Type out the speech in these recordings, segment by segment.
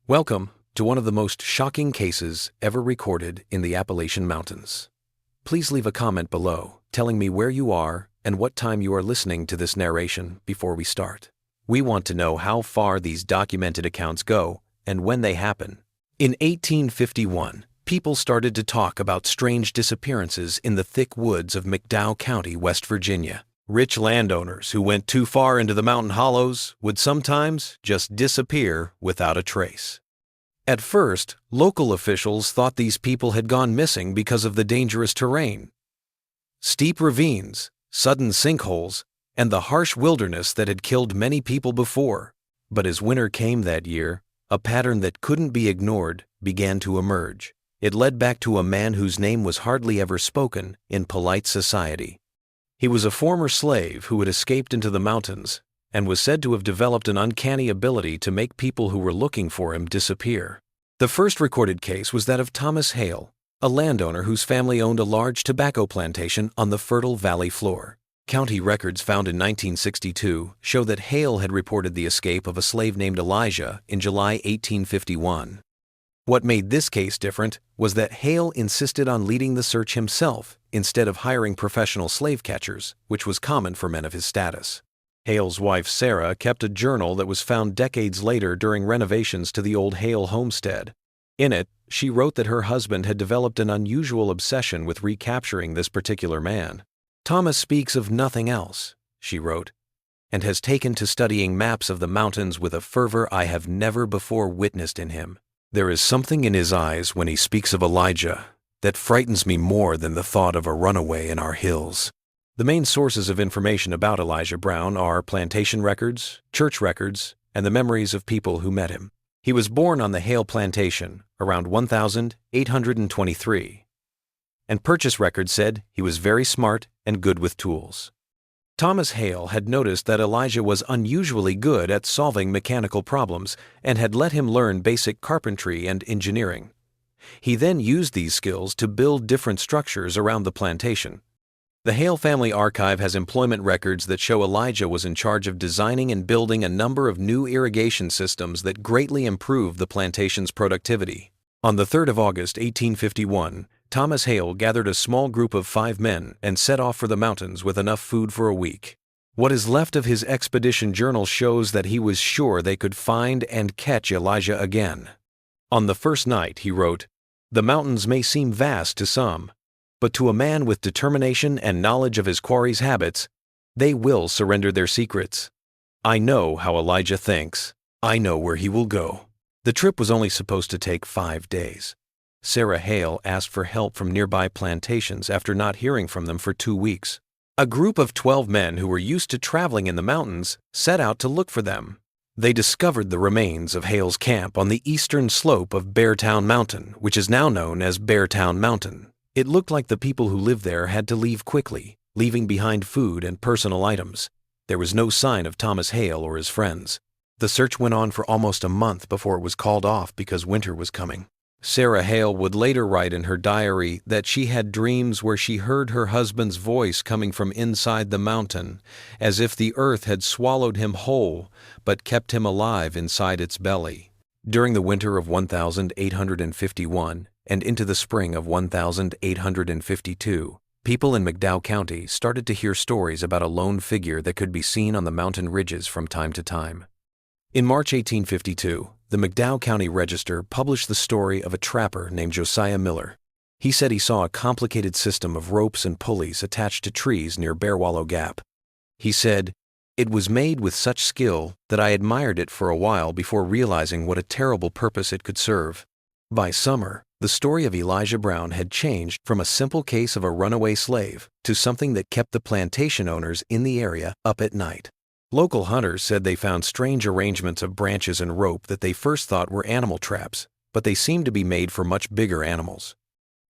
Welcome to one of the most shocking cases ever recorded in the Appalachian Mountains. Please leave a comment below telling me where you are and what time you are listening to this narration before we start. We want to know how far these documented accounts go and when they happen. In 1851, people started to talk about strange disappearances in the thick woods of McDowell County, West Virginia. Rich landowners who went too far into the mountain hollows would sometimes just disappear without a trace. At first, local officials thought these people had gone missing because of the dangerous terrain. Steep ravines, sudden sinkholes, and the harsh wilderness that had killed many people before. But as winter came that year, a pattern that couldn't be ignored began to emerge. It led back to a man whose name was hardly ever spoken in polite society. He was a former slave who had escaped into the mountains and was said to have developed an uncanny ability to make people who were looking for him disappear. The first recorded case was that of Thomas Hale, a landowner whose family owned a large tobacco plantation on the fertile valley floor. County records found in 1962 show that Hale had reported the escape of a slave named Elijah in July 1851. What made this case different was that Hale insisted on leading the search himself instead of hiring professional slave catchers, which was common for men of his status. Hale's wife Sarah kept a journal that was found decades later during renovations to the old Hale homestead. In it, she wrote that her husband had developed an unusual obsession with recapturing this particular man. "Thomas speaks of nothing else," she wrote, "and has taken to studying maps of the mountains with a fervor I have never before witnessed in him. There is something in his eyes when he speaks of Elijah that frightens me more than the thought of a runaway in our hills." The main sources of information about Elijah Brown are plantation records, church records, and the memories of people who met him. He was born on the Hale plantation around 1823, and purchase records said he was very smart and good with tools. Thomas Hale had noticed that Elijah was unusually good at solving mechanical problems and had let him learn basic carpentry and engineering. He then used these skills to build different structures around the plantation. The Hale Family Archive has employment records that show Elijah was in charge of designing and building a number of new irrigation systems that greatly improved the plantation's productivity. On the 3rd of August, 1851, Thomas Hale gathered a small group of 5 men and set off for the mountains with enough food for a week. What is left of his expedition journal shows that he was sure they could find and catch Elijah again. On the first night, he wrote, "The mountains may seem vast to some, but to a man with determination and knowledge of his quarry's habits, they will surrender their secrets. I know how Elijah thinks. I know where he will go." The trip was only supposed to take 5 days. Sarah Hale asked for help from nearby plantations after not hearing from them for 2 weeks. A group of 12 men who were used to traveling in the mountains set out to look for them. They discovered the remains of Hale's camp on the eastern slope of Beartown Mountain, which is now known as Beartown Mountain. It looked like the people who lived there had to leave quickly, leaving behind food and personal items. There was no sign of Thomas Hale or his friends. The search went on for almost a month before it was called off because winter was coming. Sarah Hale would later write in her diary that she had dreams where she heard her husband's voice coming from inside the mountain, as if the earth had swallowed him whole, but kept him alive inside its belly. During the winter of 1851 and into the spring of 1852, people in McDowell County started to hear stories about a lone figure that could be seen on the mountain ridges from time to time. In March 1852, the McDowell County Register published the story of a trapper named Josiah Miller. He said he saw a complicated system of ropes and pulleys attached to trees near Bear Wallow Gap. He said, "It was made with such skill that I admired it for a while before realizing what a terrible purpose it could serve." By summer, the story of Elijah Brown had changed from a simple case of a runaway slave to something that kept the plantation owners in the area up at night. Local hunters said they found strange arrangements of branches and rope that they first thought were animal traps, but they seemed to be made for much bigger animals.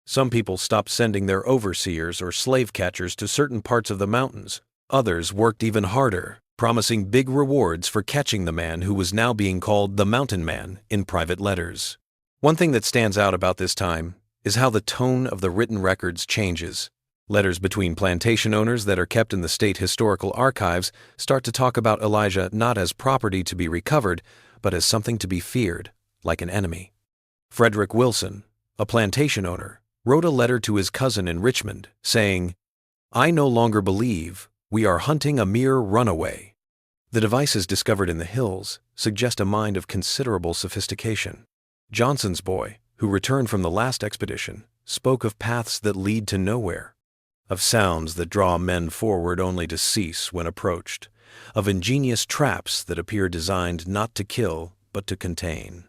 Some people stopped sending their overseers or slave catchers to certain parts of the mountains. Others worked even harder, promising big rewards for catching the man who was now being called the Mountain Man in private letters. One thing that stands out about this time is how the tone of the written records changes. Letters between plantation owners that are kept in the state historical archives start to talk about Elijah not as property to be recovered, but as something to be feared, like an enemy. Frederick Wilson, a plantation owner, wrote a letter to his cousin in Richmond saying, "I no longer believe we are hunting a mere runaway." The devices discovered in the hills suggest a mind of considerable sophistication. Johnson's boy, who returned from the last expedition, spoke of paths that lead to nowhere, of sounds that draw men forward only to cease when approached, of ingenious traps that appear designed not to kill but to contain.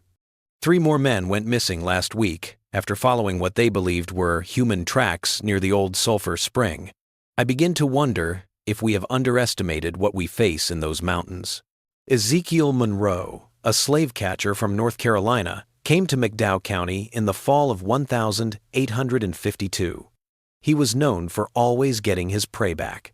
3 more men went missing last week after following what they believed were human tracks near the old Sulphur Spring. I begin to wonder if we have underestimated what we face in those mountains. Ezekiel Monroe, a slave catcher from North Carolina, came to McDowell County in the fall of 1852. He was known for always getting his prey back.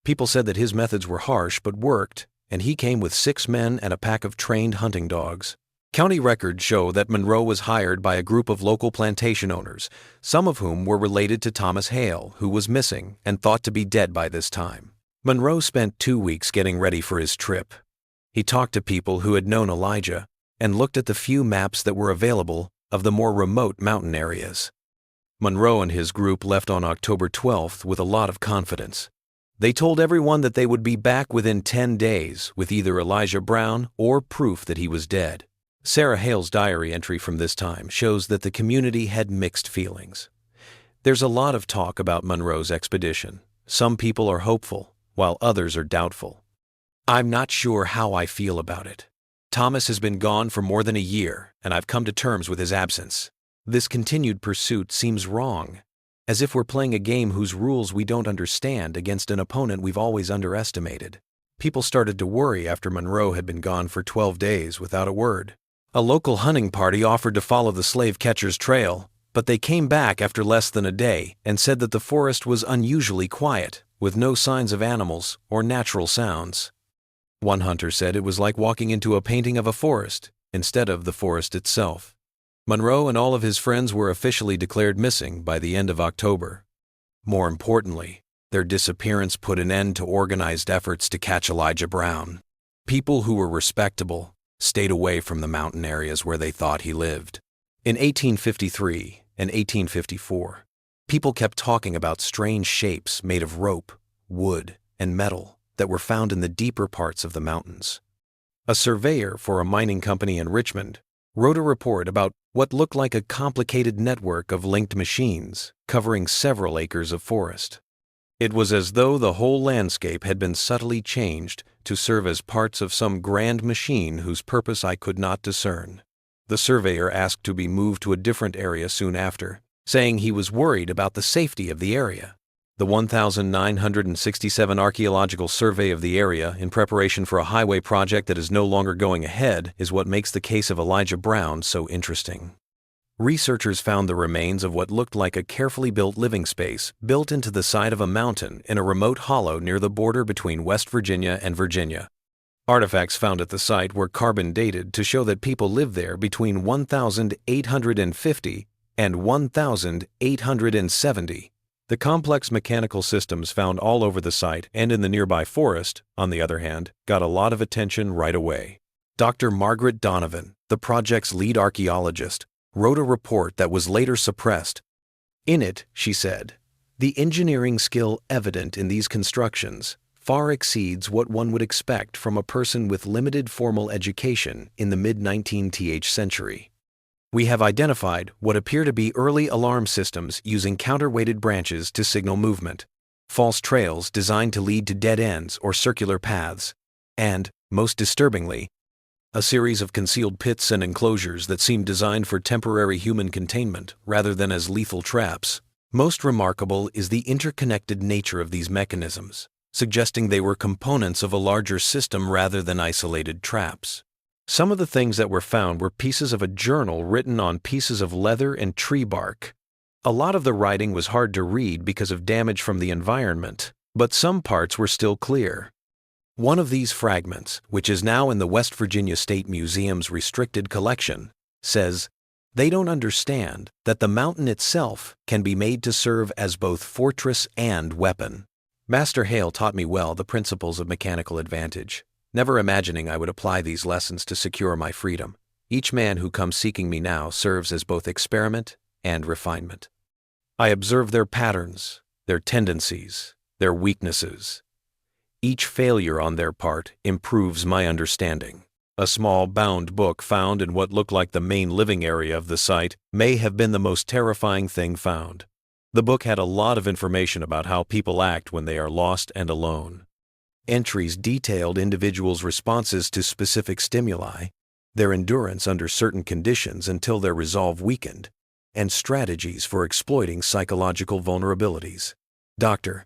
People said that his methods were harsh but worked, and he came with 6 men and a pack of trained hunting dogs. County records show that Monroe was hired by a group of local plantation owners, some of whom were related to Thomas Hale, who was missing and thought to be dead by this time. Monroe spent 2 weeks getting ready for his trip. He talked to people who had known Elijah and looked at the few maps that were available of the more remote mountain areas. Monroe and his group left on October 12th with a lot of confidence. They told everyone that they would be back within 10 days with either Elijah Brown or proof that he was dead. Sarah Hale's diary entry from this time shows that the community had mixed feelings. There's a lot of talk about Monroe's expedition. Some people are hopeful, while others are doubtful. I'm not sure how I feel about it. Thomas has been gone for more than a year, and I've come to terms with his absence. This continued pursuit seems wrong, as if we're playing a game whose rules we don't understand against an opponent we've always underestimated. People started to worry after Monroe had been gone for 12 days without a word. A local hunting party offered to follow the slave catcher's trail, but they came back after less than a day and said that the forest was unusually quiet, with no signs of animals or natural sounds. One hunter said it was like walking into a painting of a forest instead of the forest itself. Monroe and all of his friends were officially declared missing by the end of October. More importantly, their disappearance put an end to organized efforts to catch Elijah Brown. People who were respectable stayed away from the mountain areas where they thought he lived. In 1853 and 1854, people kept talking about strange shapes made of rope, wood, and metal that were found in the deeper parts of the mountains. A surveyor for a mining company in Richmond wrote a report about what looked like a complicated network of linked machines covering several acres of forest. It was as though the whole landscape had been subtly changed to serve as parts of some grand machine whose purpose I could not discern. The surveyor asked to be moved to a different area soon after, saying he was worried about the safety of the area. The 1967 Archaeological Survey of the area in preparation for a highway project that is no longer going ahead is what makes the case of Elijah Brown so interesting. Researchers found the remains of what looked like a carefully built living space built into the side of a mountain in a remote hollow near the border between West Virginia and Virginia. Artifacts found at the site were carbon dated to show that people lived there between 1850 and 1870. The complex mechanical systems found all over the site and in the nearby forest, on the other hand, got a lot of attention right away. Dr. Margaret Donovan, the project's lead archaeologist, wrote a report that was later suppressed. In it, she said, "The engineering skill evident in these constructions far exceeds what one would expect from a person with limited formal education in the mid-19th century. We have identified what appear to be early alarm systems using counterweighted branches to signal movement, false trails designed to lead to dead ends or circular paths, and, most disturbingly, a series of concealed pits and enclosures that seem designed for temporary human containment rather than as lethal traps. Most remarkable is the interconnected nature of these mechanisms, suggesting they were components of a larger system rather than isolated traps. Some of the things that were found were pieces of a journal written on pieces of leather and tree bark. A lot of the writing was hard to read because of damage from the environment, but some parts were still clear. One of these fragments, which is now in the West Virginia State Museum's restricted collection, says, "They don't understand that the mountain itself can be made to serve as both fortress and weapon." Master Hale taught me well the principles of mechanical advantage, never imagining I would apply these lessons to secure my freedom, Each man who comes seeking me now serves as both experiment and refinement. I observe their patterns, their tendencies, their weaknesses. Each failure on their part improves my understanding. A small bound book found in what looked like the main living area of the site may have been the most terrifying thing found. The book had a lot of information about how people act when they are lost and alone. Entries detailed individuals' responses to specific stimuli, their endurance under certain conditions until their resolve weakened, and strategies for exploiting psychological vulnerabilities. Dr.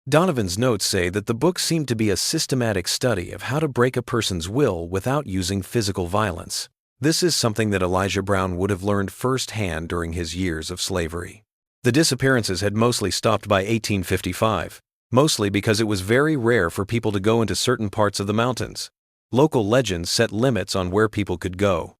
Donovan's notes say that the book seemed to be a systematic study of how to break a person's will without using physical violence. This is something that Elijah Brown would have learned firsthand during his years of slavery. The disappearances had mostly stopped by 1855, mostly because it was very rare for people to go into certain parts of the mountains. Local legends set limits on where people could go.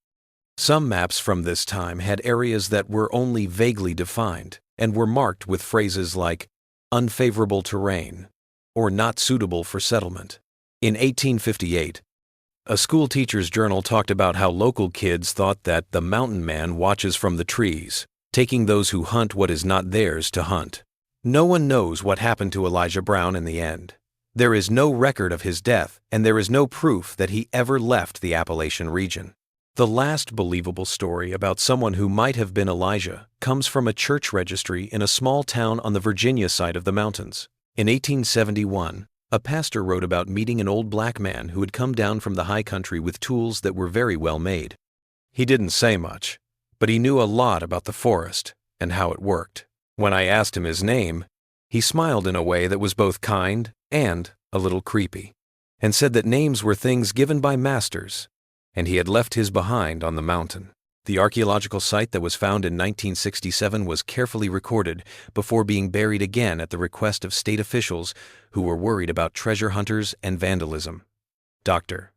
Some maps from this time had areas that were only vaguely defined and were marked with phrases like unfavorable terrain or not suitable for settlement. In 1858, a school teacher's journal talked about how local kids thought that the mountain man watches from the trees, taking those who hunt what is not theirs to hunt. No one knows what happened to Elijah Brown in the end. There is no record of his death, and there is no proof that he ever left the Appalachian region. The last believable story about someone who might have been Elijah comes from a church registry in a small town on the Virginia side of the mountains. In 1871, a pastor wrote about meeting an old black man who had come down from the high country with tools that were very well made. He didn't say much, but he knew a lot about the forest and how it worked. When I asked him his name, he smiled in a way that was both kind and a little creepy, and said that names were things given by masters, and he had left his behind on the mountain. The archaeological site that was found in 1967 was carefully recorded before being buried again at the request of state officials who were worried about treasure hunters and vandalism. Dr.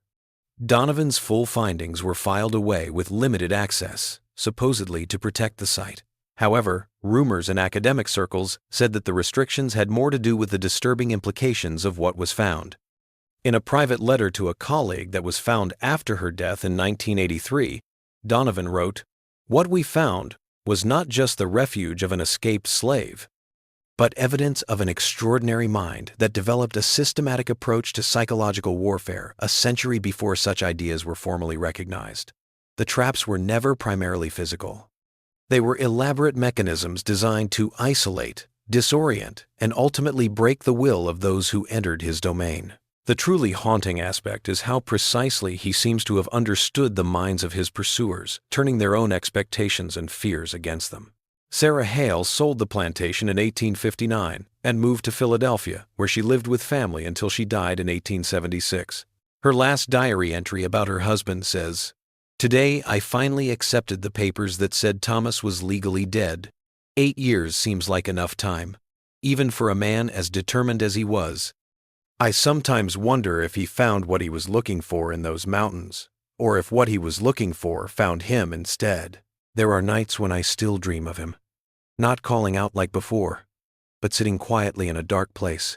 Donovan's full findings were filed away with limited access, supposedly to protect the site. However, rumors in academic circles said that the restrictions had more to do with the disturbing implications of what was found. In a private letter to a colleague that was found after her death in 1983, Donovan wrote, "What we found was not just the refuge of an escaped slave, but evidence of an extraordinary mind that developed a systematic approach to psychological warfare a century before such ideas were formally recognized. The traps were never primarily physical. They were elaborate mechanisms designed to isolate, disorient, and ultimately break the will of those who entered his domain." The truly haunting aspect is how precisely he seems to have understood the minds of his pursuers, turning their own expectations and fears against them. Sarah Hale sold the plantation in 1859 and moved to Philadelphia, where she lived with family until she died in 1876. Her last diary entry about her husband says, "Today I finally accepted the papers that said Thomas was legally dead. 8 years seems like enough time, even for a man as determined as he was. I sometimes wonder if he found what he was looking for in those mountains, or if what he was looking for found him instead. There are nights when I still dream of him, not calling out like before, but sitting quietly in a dark place,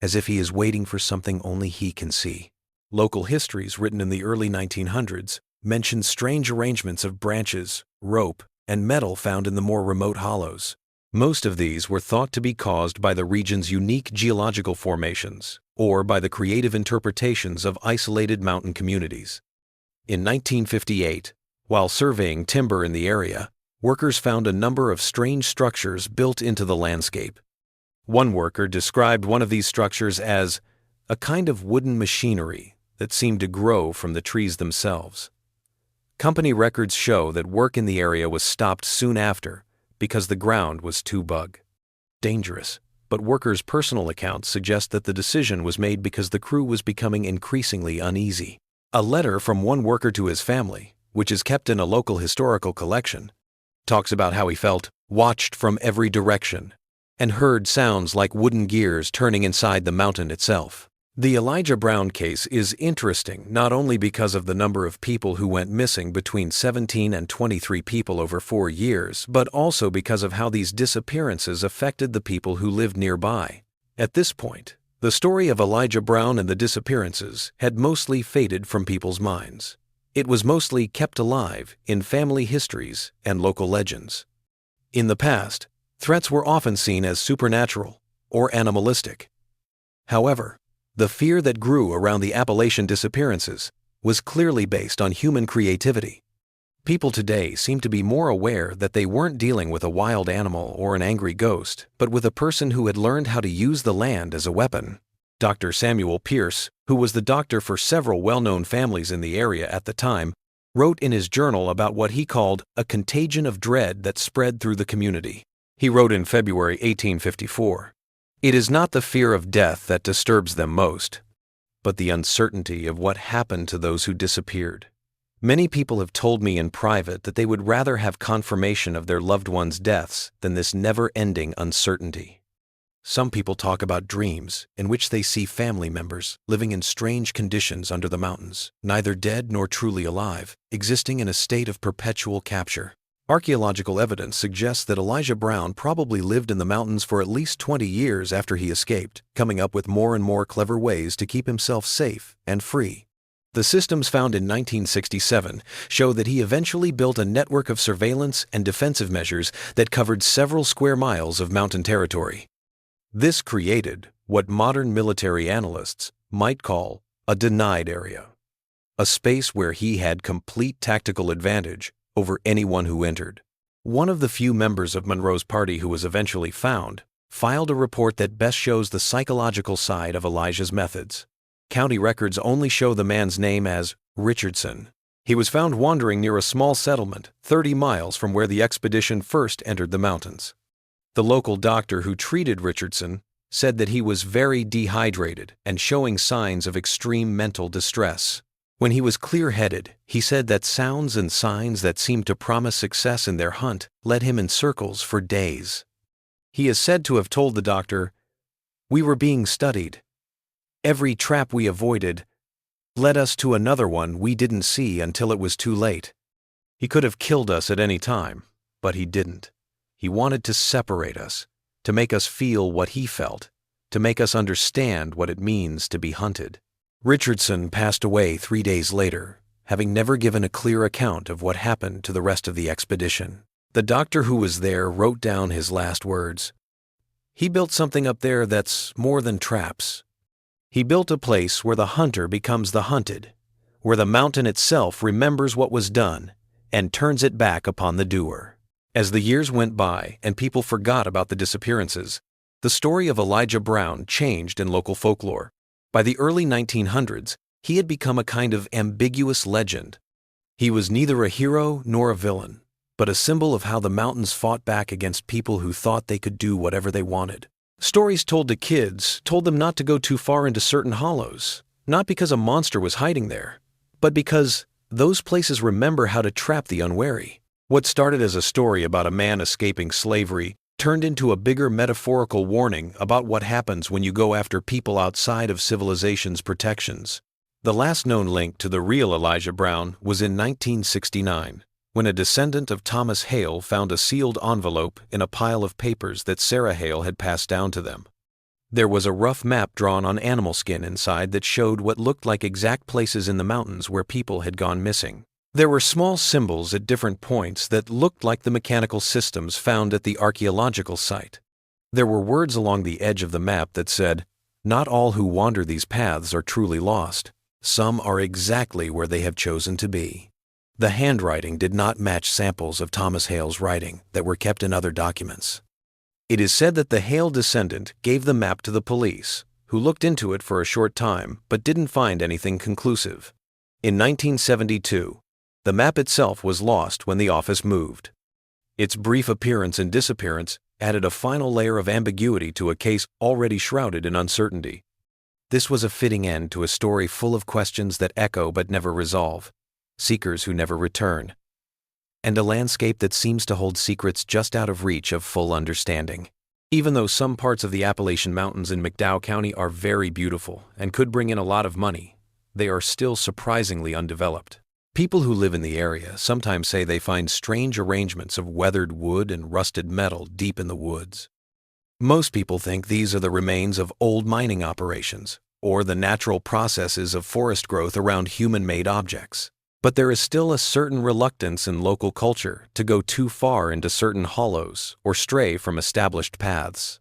as if he is waiting for something only he can see." Local histories written in the early 1900s mention strange arrangements of branches, rope, and metal found in the more remote hollows. Most of these were thought to be caused by the region's unique geological formations or by the creative interpretations of isolated mountain communities. In 1958, while surveying timber in the area, workers found a number of strange structures built into the landscape. One worker described one of these structures as a kind of wooden machinery that seemed to grow from the trees themselves. Company records show that work in the area was stopped soon after because the ground was too dangerous, but workers' personal accounts suggest that the decision was made because the crew was becoming increasingly uneasy. A letter from one worker to his family, which is kept in a local historical collection, talks about how he felt watched from every direction and heard sounds like wooden gears turning inside the mountain itself. The Elijah Brown case is interesting not only because of the number of people who went missing between 17 and 23 people over 4 years, but also because of how these disappearances affected the people who lived nearby. At this point, the story of Elijah Brown and the disappearances had mostly faded from people's minds. It was mostly kept alive in family histories and local legends. In the past, threats were often seen as supernatural or animalistic. However, the fear that grew around the Appalachian disappearances was clearly based on human creativity. People today seem to be more aware that they weren't dealing with a wild animal or an angry ghost, but with a person who had learned how to use the land as a weapon. Dr. Samuel Pierce, who was the doctor for several well-known families in the area at the time, wrote in his journal about what he called a contagion of dread that spread through the community. He wrote in February 1854, "It is not the fear of death that disturbs them most, but the uncertainty of what happened to those who disappeared. Many people have told me in private that they would rather have confirmation of their loved ones' deaths than this never-ending uncertainty. Some people talk about dreams in which they see family members living in strange conditions under the mountains, neither dead nor truly alive, existing in a state of perpetual capture. Archaeological evidence suggests that Elijah Brown probably lived in the mountains for at least 20 years after he escaped, coming up with more and more clever ways to keep himself safe and free. The systems found in 1967 show that he eventually built a network of surveillance and defensive measures that covered several square miles of mountain territory. This created what modern military analysts might call a denied area, a space where he had complete tactical advantage over anyone who entered. One of the few members of Monroe's party who was eventually found filed a report that best shows the psychological side of Elijah's methods. County records only show the man's name as Richardson. He was found wandering near a small settlement 30 miles from where the expedition first entered the mountains. The local doctor who treated Richardson said that he was very dehydrated and showing signs of extreme mental distress. When he was clear-headed, he said that sounds and signs that seemed to promise success in their hunt led him in circles for days. He is said to have told the doctor, "We were being studied. Every trap we avoided led us to another one we didn't see until it was too late. He could have killed us at any time, but he didn't. He wanted to separate us, to make us feel what he felt, to make us understand what it means to be hunted." Richardson passed away 3 days later, having never given a clear account of what happened to the rest of the expedition. The doctor who was there wrote down his last words. "He built something up there that's more than traps. He built a place where the hunter becomes the hunted, where the mountain itself remembers what was done and turns it back upon the doer." As the years went by and people forgot about the disappearances, the story of Elijah Brown changed in local folklore. By the early 1900s, he had become a kind of ambiguous legend. He was neither a hero nor a villain, but a symbol of how the mountains fought back against people who thought they could do whatever they wanted. Stories told to kids told them not to go too far into certain hollows, not because a monster was hiding there, but because those places remember how to trap the unwary. What started as a story about a man escaping slavery turned into a bigger metaphorical warning about what happens when you go after people outside of civilization's protections. The last known link to the real Elijah Brown was in 1969. When a descendant of Thomas Hale found a sealed envelope in a pile of papers that Sarah Hale had passed down to them. There was a rough map drawn on animal skin inside that showed what looked like exact places in the mountains where people had gone missing. There were small symbols at different points that looked like the mechanical systems found at the archaeological site. There were words along the edge of the map that said, "Not all who wander these paths are truly lost. Some are exactly where they have chosen to be." The handwriting did not match samples of Thomas Hale's writing that were kept in other documents. It is said that the Hale descendant gave the map to the police, who looked into it for a short time but didn't find anything conclusive. In 1972, the map itself was lost when the office moved. Its brief appearance and disappearance added a final layer of ambiguity to a case already shrouded in uncertainty. This was a fitting end to a story full of questions that echo but never resolve, seekers who never return, and a landscape that seems to hold secrets just out of reach of full understanding. Even though some parts of the Appalachian Mountains in McDowell County are very beautiful and could bring in a lot of money, they are still surprisingly undeveloped. People who live in the area sometimes say they find strange arrangements of weathered wood and rusted metal deep in the woods. Most people think these are the remains of old mining operations or the natural processes of forest growth around human-made objects. But there is still a certain reluctance in local culture to go too far into certain hollows or stray from established paths.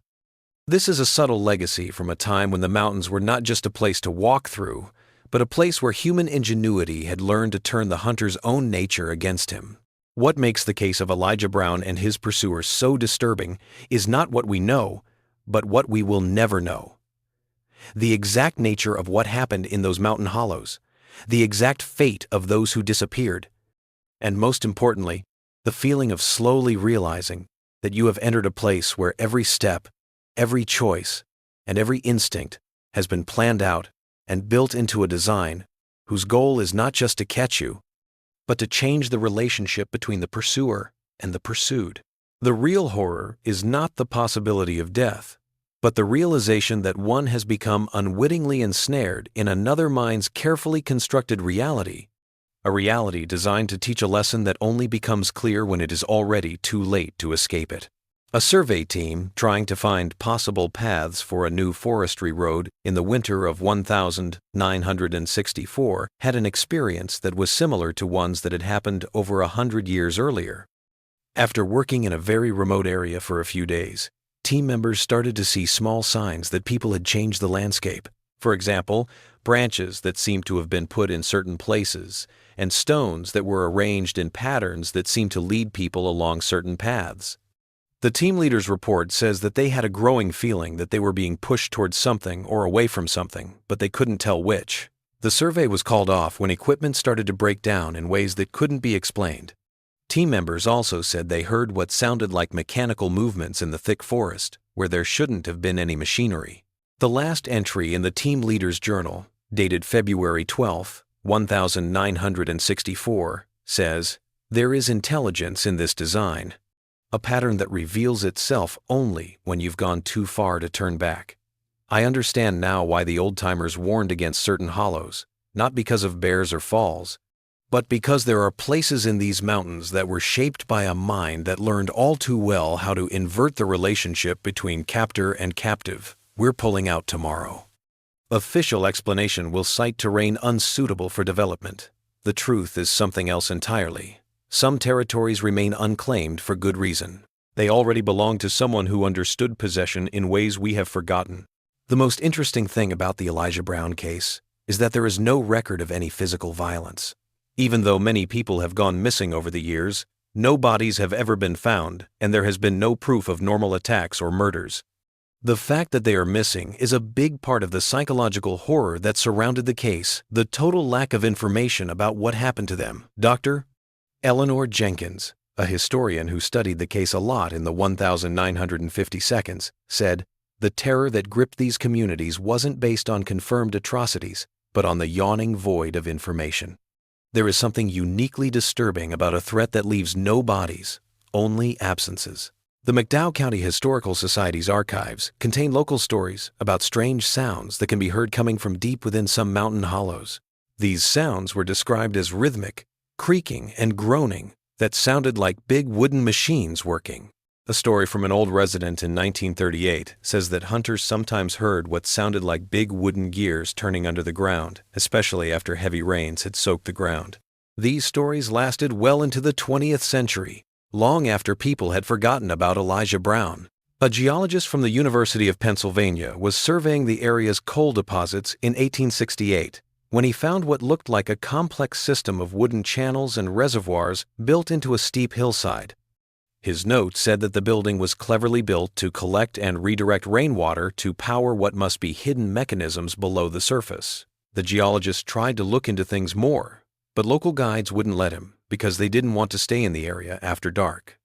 This is a subtle legacy from a time when the mountains were not just a place to walk through, but a place where human ingenuity had learned to turn the hunter's own nature against him. What makes the case of Elijah Brown and his pursuers so disturbing is not what we know, but what we will never know. The exact nature of what happened in those mountain hollows, the exact fate of those who disappeared, and most importantly, the feeling of slowly realizing that you have entered a place where every step, every choice, and every instinct has been planned out and built into a design whose goal is not just to catch you, but to change the relationship between the pursuer and the pursued. The real horror is not the possibility of death, but the realization that one has become unwittingly ensnared in another mind's carefully constructed reality, a reality designed to teach a lesson that only becomes clear when it is already too late to escape it. A survey team trying to find possible paths for a new forestry road in the winter of 1964 had an experience that was similar to ones that had happened over 100 years earlier. After working in a very remote area for a few days, team members started to see small signs that people had changed the landscape. For example, branches that seemed to have been put in certain places, and stones that were arranged in patterns that seemed to lead people along certain paths. The team leader's report says that they had a growing feeling that they were being pushed towards something or away from something, but they couldn't tell which. The survey was called off when equipment started to break down in ways that couldn't be explained. Team members also said they heard what sounded like mechanical movements in the thick forest, where there shouldn't have been any machinery. The last entry in the team leader's journal, dated February 12, 1964, says, "There is intelligence in this design, a pattern that reveals itself only when you've gone too far to turn back. I understand now why the old-timers warned against certain hollows, not because of bears or falls, but because there are places in these mountains that were shaped by a mind that learned all too well how to invert the relationship between captor and captive. We're pulling out tomorrow." Official explanation will cite terrain unsuitable for development. The truth is something else entirely. Some territories remain unclaimed for good reason. They already belong to someone who understood possession in ways we have forgotten. The most interesting thing about the Elijah Brown case is that there is no record of any physical violence. Even though many people have gone missing over the years, no bodies have ever been found, and there has been no proof of normal attacks or murders. The fact that they are missing is a big part of the psychological horror that surrounded the case, the total lack of information about what happened to them. Dr. Eleanor Jenkins, a historian who studied the case a lot in the 1950 seconds, said, "The terror that gripped these communities wasn't based on confirmed atrocities, but on the yawning void of information. There is something uniquely disturbing about a threat that leaves no bodies, only absences." The McDowell County Historical Society's archives contain local stories about strange sounds that can be heard coming from deep within some mountain hollows. These sounds were described as rhythmic, creaking, and groaning that sounded like big wooden machines working. A story from an old resident in 1938 says that hunters sometimes heard what sounded like big wooden gears turning under the ground, especially after heavy rains had soaked the ground. These stories lasted well into the 20th century, long after people had forgotten about Elijah Brown. A geologist from the University of Pennsylvania was surveying the area's coal deposits in 1868 when he found what looked like a complex system of wooden channels and reservoirs built into a steep hillside. His note said that the building was cleverly built to collect and redirect rainwater to power what must be hidden mechanisms below the surface. The geologist tried to look into things more, but local guides wouldn't let him because they didn't want to stay in the area after dark.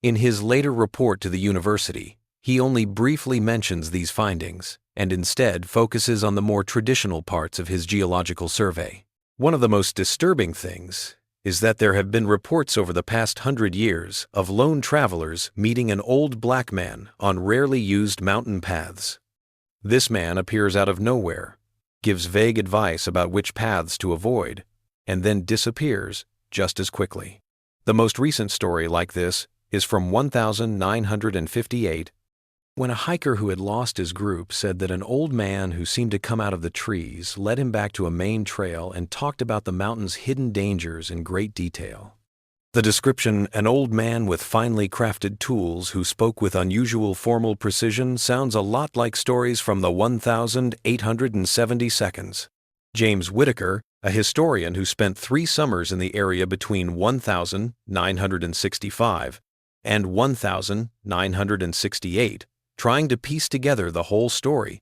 In his later report to the university, he only briefly mentions these findings and instead focuses on the more traditional parts of his geological survey. One of the most disturbing things is that there have been reports over the past 100 years of lone travelers meeting an old black man on rarely used mountain paths. This man appears out of nowhere, gives vague advice about which paths to avoid, and then disappears just as quickly. The most recent story like this is from 1958 When a hiker who had lost his group said that an old man who seemed to come out of the trees led him back to a main trail and talked about the mountain's hidden dangers in great detail. The description, "an old man with finely crafted tools who spoke with unusual formal precision," sounds a lot like stories from the 1870 seconds. James Whittaker, a historian who spent 3 summers in the area between 1965 and 1968, trying to piece together the whole story,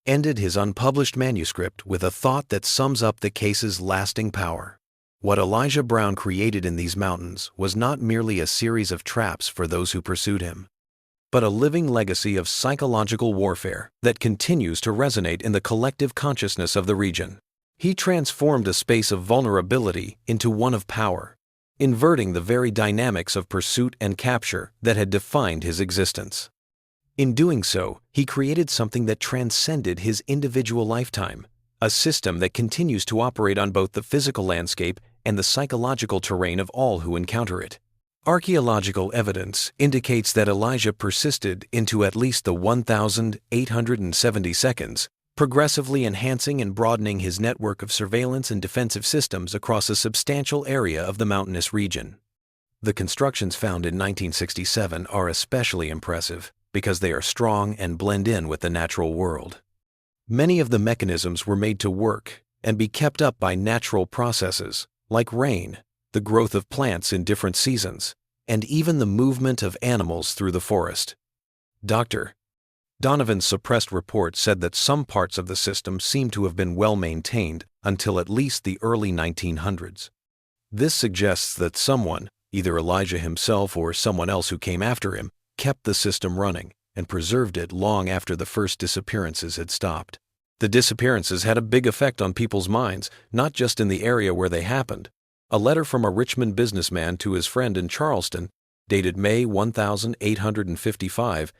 ended his unpublished manuscript with a thought that sums up the case's lasting power. What Elijah Brown created in these mountains was not merely a series of traps for those who pursued him, but a living legacy of psychological warfare that continues to resonate in the collective consciousness of the region. He transformed a space of vulnerability into one of power, inverting the very dynamics of pursuit and capture that had defined his existence. In doing so, he created something that transcended his individual lifetime, a system that continues to operate on both the physical landscape and the psychological terrain of all who encounter it. Archaeological evidence indicates that Elijah persisted into at least the 1870 seconds, progressively enhancing and broadening his network of surveillance and defensive systems across a substantial area of the mountainous region. The constructions found in 1967 are especially impressive because they are strong and blend in with the natural world. Many of the mechanisms were made to work and be kept up by natural processes, like rain, the growth of plants in different seasons, and even the movement of animals through the forest. Dr. Donovan's suppressed report said that some parts of the system seem to have been well maintained until at least the early 1900s. This suggests that someone, either Elijah himself or someone else who came after him, kept the system running and preserved it long after the first disappearances had stopped. The disappearances had a big effect on people's minds, not just in the area where they happened. A letter from a Richmond businessman to his friend in Charleston, dated May 1855,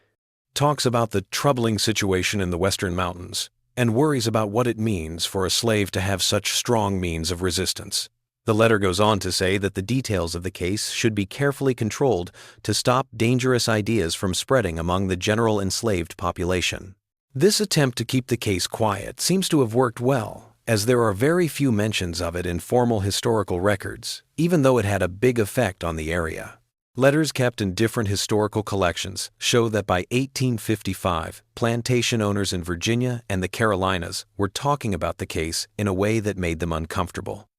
talks about the troubling situation in the Western Mountains and worries about what it means for a slave to have such strong means of resistance. The letter goes on to say that the details of the case should be carefully controlled to stop dangerous ideas from spreading among the general enslaved population. This attempt to keep the case quiet seems to have worked well, as there are very few mentions of it in formal historical records, even though it had a big effect on the area. Letters kept in different historical collections show that by 1855, plantation owners in Virginia and the Carolinas were talking about the case in a way that made them uncomfortable.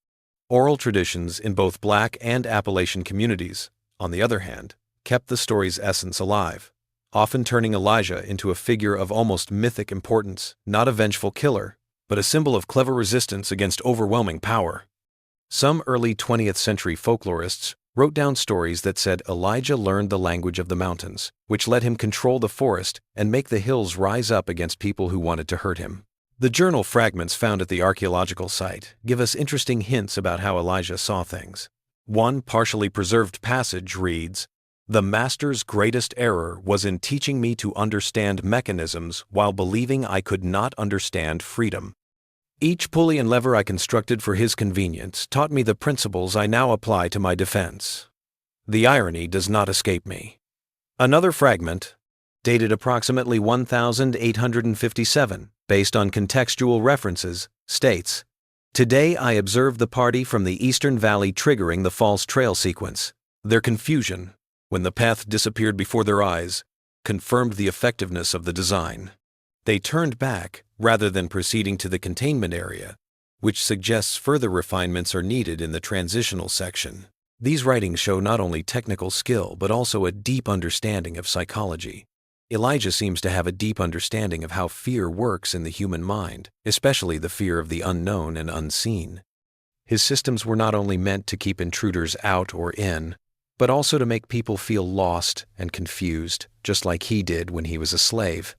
Oral traditions in both Black and Appalachian communities, on the other hand, kept the story's essence alive, often turning Elijah into a figure of almost mythic importance, not a vengeful killer, but a symbol of clever resistance against overwhelming power. Some early 20th century folklorists wrote down stories that said Elijah learned the language of the mountains, which let him control the forest and make the hills rise up against people who wanted to hurt him. The journal fragments found at the archaeological site give us interesting hints about how Elijah saw things. One partially preserved passage reads, "The master's greatest error was in teaching me to understand mechanisms while believing I could not understand freedom. Each pulley and lever I constructed for his convenience taught me the principles I now apply to my defense. The irony does not escape me." Another fragment, dated approximately 1857, based on contextual references, states, "Today I observed the party from the Eastern Valley triggering the false trail sequence. Their confusion, when the path disappeared before their eyes, confirmed the effectiveness of the design. They turned back rather than proceeding to the containment area, which suggests further refinements are needed in the transitional section." These writings show not only technical skill but also a deep understanding of psychology. Elijah seems to have a deep understanding of how fear works in the human mind, especially the fear of the unknown and unseen. His systems were not only meant to keep intruders out or in, but also to make people feel lost and confused, just like he did when he was a slave.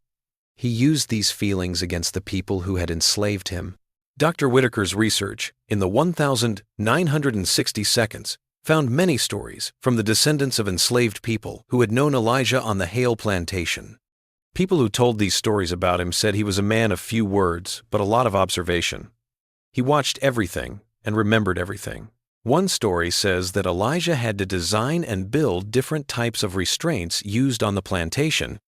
He used these feelings against the people who had enslaved him. Dr. Whittaker's research in the 1960 seconds found many stories from the descendants of enslaved people who had known Elijah on the Hale plantation. People who told these stories about him said he was a man of few words, but a lot of observation. He watched everything and remembered everything. One story says that Elijah had to design and build different types of restraints used on the plantation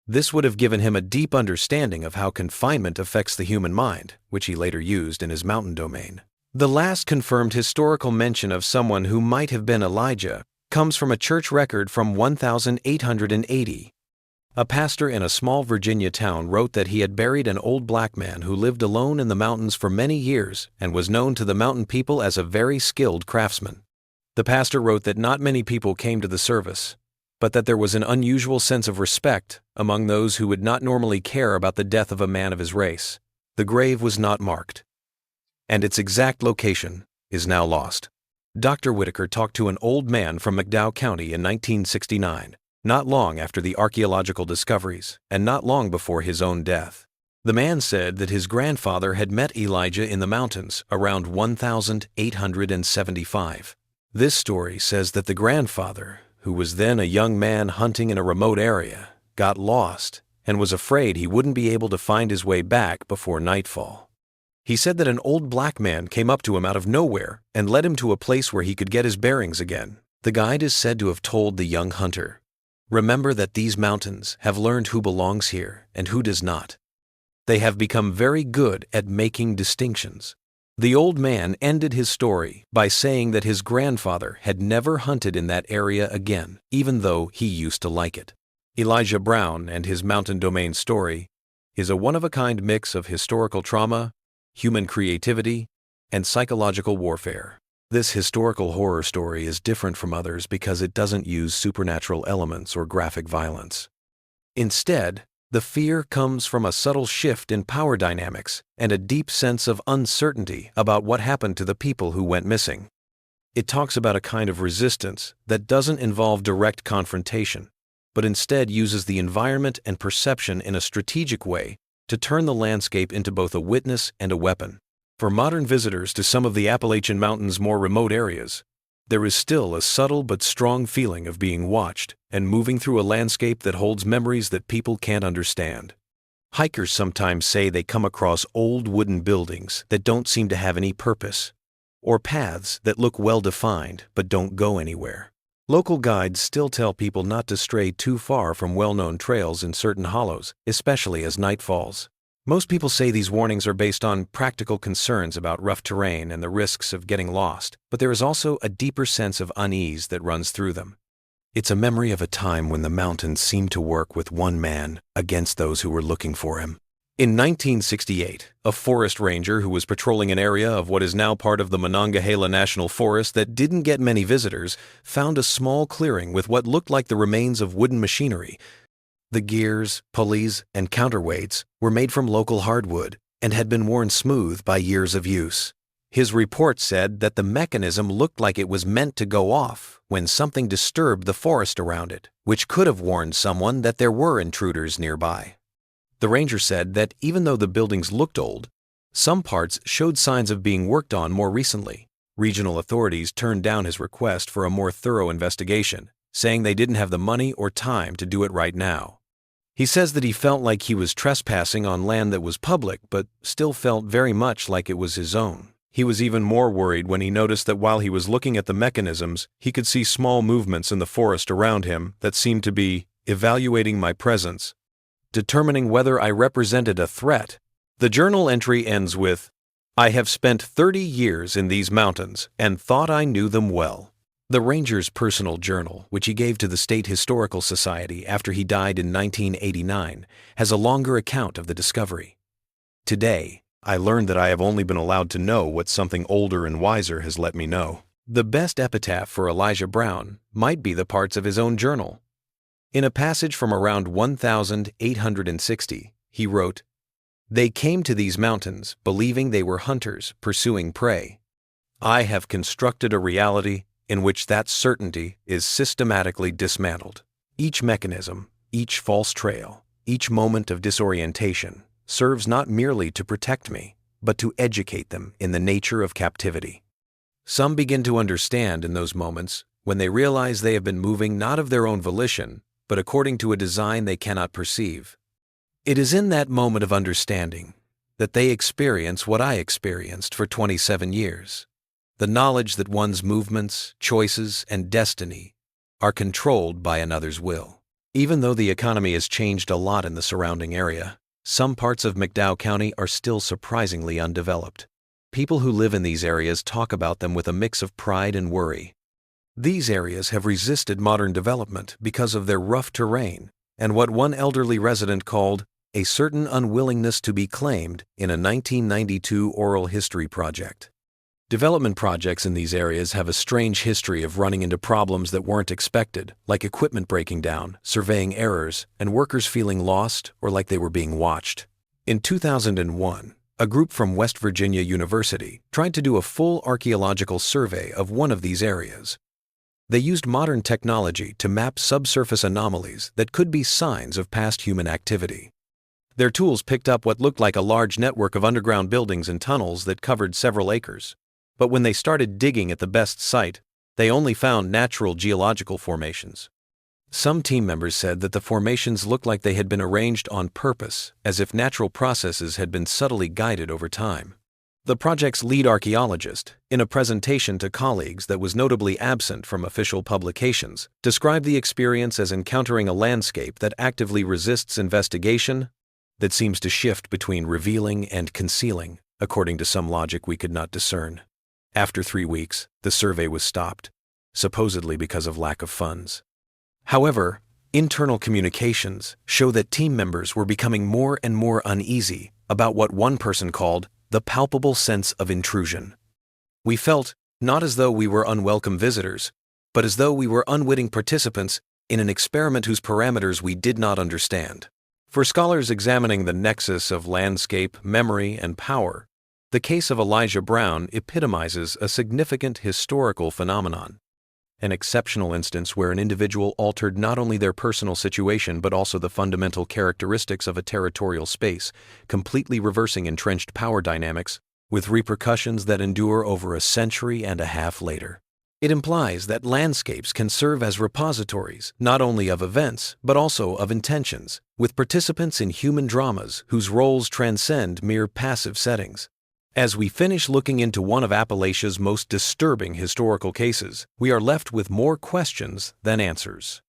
This would have given him a deep understanding of how confinement affects the human mind, which he later used in his mountain domain. The last confirmed historical mention of someone who might have been Elijah comes from a church record from 1880. A pastor in a small Virginia town wrote that he had buried an old black man who lived alone in the mountains for many years and was known to the mountain people as a very skilled craftsman. The pastor wrote that not many people came to the service, but that there was an unusual sense of respect among those who would not normally care about the death of a man of his race. The grave was not marked, and its exact location is now lost. Dr. Whitaker talked to an old man from McDowell County in 1969, not long after the archaeological discoveries and not long before his own death. The man said that his grandfather had met Elijah in the mountains around 1875. This story says that the grandfather, who was then a young man hunting in a remote area, got lost and was afraid he wouldn't be able to find his way back before nightfall. He said that an old black man came up to him out of nowhere and led him to a place where he could get his bearings again. The guide is said to have told the young hunter, "Remember that these mountains have learned who belongs here and who does not. They have become very good at making distinctions." The old man ended his story by saying that his grandfather had never hunted in that area again, even though he used to like it. Elijah Brown and his mountain domain story is a one-of-a-kind mix of historical trauma, human creativity, and psychological warfare. This historical horror story is different from others because it doesn't use supernatural elements or graphic violence. Instead, the fear comes from a subtle shift in power dynamics and a deep sense of uncertainty about what happened to the people who went missing. It talks about a kind of resistance that doesn't involve direct confrontation, but instead uses the environment and perception in a strategic way to turn the landscape into both a witness and a weapon. For modern visitors to some of the Appalachian Mountains' more remote areas, there is still a subtle but strong feeling of being watched and moving through a landscape that holds memories that people can't understand. Hikers sometimes say they come across old wooden buildings that don't seem to have any purpose, or paths that look well-defined but don't go anywhere. Local guides still tell people not to stray too far from well-known trails in certain hollows, especially as night falls. Most people say these warnings are based on practical concerns about rough terrain and the risks of getting lost, but there is also a deeper sense of unease that runs through them. It's a memory of a time when the mountains seemed to work with one man against those who were looking for him. In 1968, a forest ranger who was patrolling an area of what is now part of the Monongahela National Forest that didn't get many visitors found a small clearing with what looked like the remains of wooden machinery. The gears, pulleys, and counterweights were made from local hardwood and had been worn smooth by years of use. His report said that the mechanism looked like it was meant to go off when something disturbed the forest around it, which could have warned someone that there were intruders nearby. The ranger said that even though the buildings looked old, some parts showed signs of being worked on more recently. Regional authorities turned down his request for a more thorough investigation, saying they didn't have the money or time to do it right now. He says that he felt like he was trespassing on land that was public, but still felt very much like it was his own. He was even more worried when he noticed that while he was looking at the mechanisms, he could see small movements in the forest around him that seemed to be evaluating my presence, determining whether I represented a threat. The journal entry ends with, "I have spent 30 years in these mountains and thought I knew them well." The ranger's personal journal, which he gave to the State Historical Society after he died in 1989, has a longer account of the discovery. "Today, I learned that I have only been allowed to know what something older and wiser has let me know." The best epitaph for Elijah Brown might be the parts of his own journal. In a passage from around 1860, he wrote, "They came to these mountains believing they were hunters pursuing prey. I have constructed a reality in which that certainty is systematically dismantled. Each mechanism, each false trail, each moment of disorientation serves not merely to protect me, but to educate them in the nature of captivity. Some begin to understand in those moments when they realize they have been moving not of their own volition, but according to a design they cannot perceive. It is in that moment of understanding that they experience what I experienced for 27 years. The knowledge that one's movements, choices, and destiny are controlled by another's will. Even though the economy has changed a lot in the surrounding area, some parts of McDowell County are still surprisingly undeveloped. People who live in these areas talk about them with a mix of pride and worry. These areas have resisted modern development because of their rough terrain and what one elderly resident called a certain unwillingness to be claimed in a 1992 oral history project. Development projects in these areas have a strange history of running into problems that weren't expected, like equipment breaking down, surveying errors, and workers feeling lost or like they were being watched. In 2001, a group from West Virginia University tried to do a full archaeological survey of one of these areas. They used modern technology to map subsurface anomalies that could be signs of past human activity. Their tools picked up what looked like a large network of underground buildings and tunnels that covered several acres. But when they started digging at the best site, they only found natural geological formations. Some team members said that the formations looked like they had been arranged on purpose, as if natural processes had been subtly guided over time. The project's lead archaeologist, in a presentation to colleagues that was notably absent from official publications, described the experience as encountering a landscape that actively resists investigation, that seems to shift between revealing and concealing, according to some logic we could not discern. After 3 weeks, the survey was stopped, supposedly because of lack of funds. However, internal communications show that team members were becoming more and more uneasy about what one person called the palpable sense of intrusion. We felt not as though we were unwelcome visitors, but as though we were unwitting participants in an experiment whose parameters we did not understand. For scholars examining the nexus of landscape, memory, and power, the case of Elijah Brown epitomizes a significant historical phenomenon, an exceptional instance where an individual altered not only their personal situation but also the fundamental characteristics of a territorial space, completely reversing entrenched power dynamics with repercussions that endure over a century and a half later. It implies that landscapes can serve as repositories not only of events but also of intentions, with participants in human dramas whose roles transcend mere passive settings. As we finish looking into one of Appalachia's most disturbing historical cases, we are left with more questions than answers.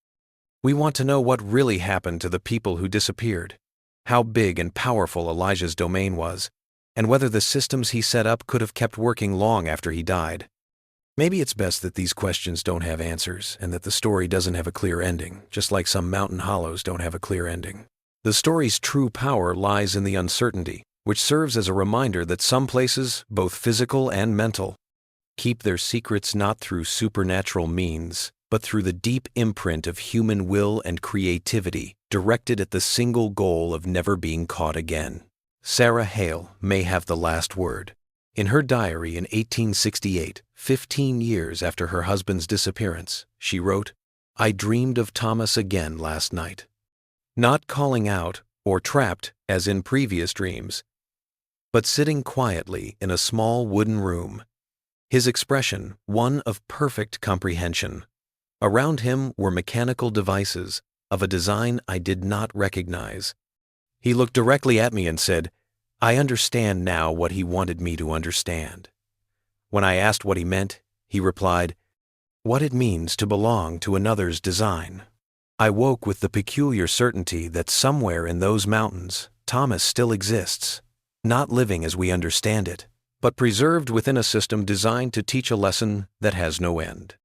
We want to know what really happened to the people who disappeared, how big and powerful Elijah's domain was, and whether the systems he set up could have kept working long after he died. Maybe it's best that these questions don't have answers and that the story doesn't have a clear ending, just like some mountain hollows don't have a clear ending. The story's true power lies in the uncertainty, which serves as a reminder that some places, both physical and mental, keep their secrets not through supernatural means, but through the deep imprint of human will and creativity directed at the single goal of never being caught again. Sarah Hale may have the last word. In her diary in 1868, 15 years after her husband's disappearance, she wrote, "I dreamed of Thomas again last night. Not calling out or trapped as in previous dreams, but sitting quietly in a small wooden room, his expression one of perfect comprehension. Around him were mechanical devices of a design I did not recognize. He looked directly at me and said, 'I understand now what he wanted me to understand.' When I asked what he meant, he replied, 'What it means to belong to another's design.' I woke with the peculiar certainty that somewhere in those mountains, Thomas still exists, not living as we understand it, but preserved within a system designed to teach a lesson that has no end."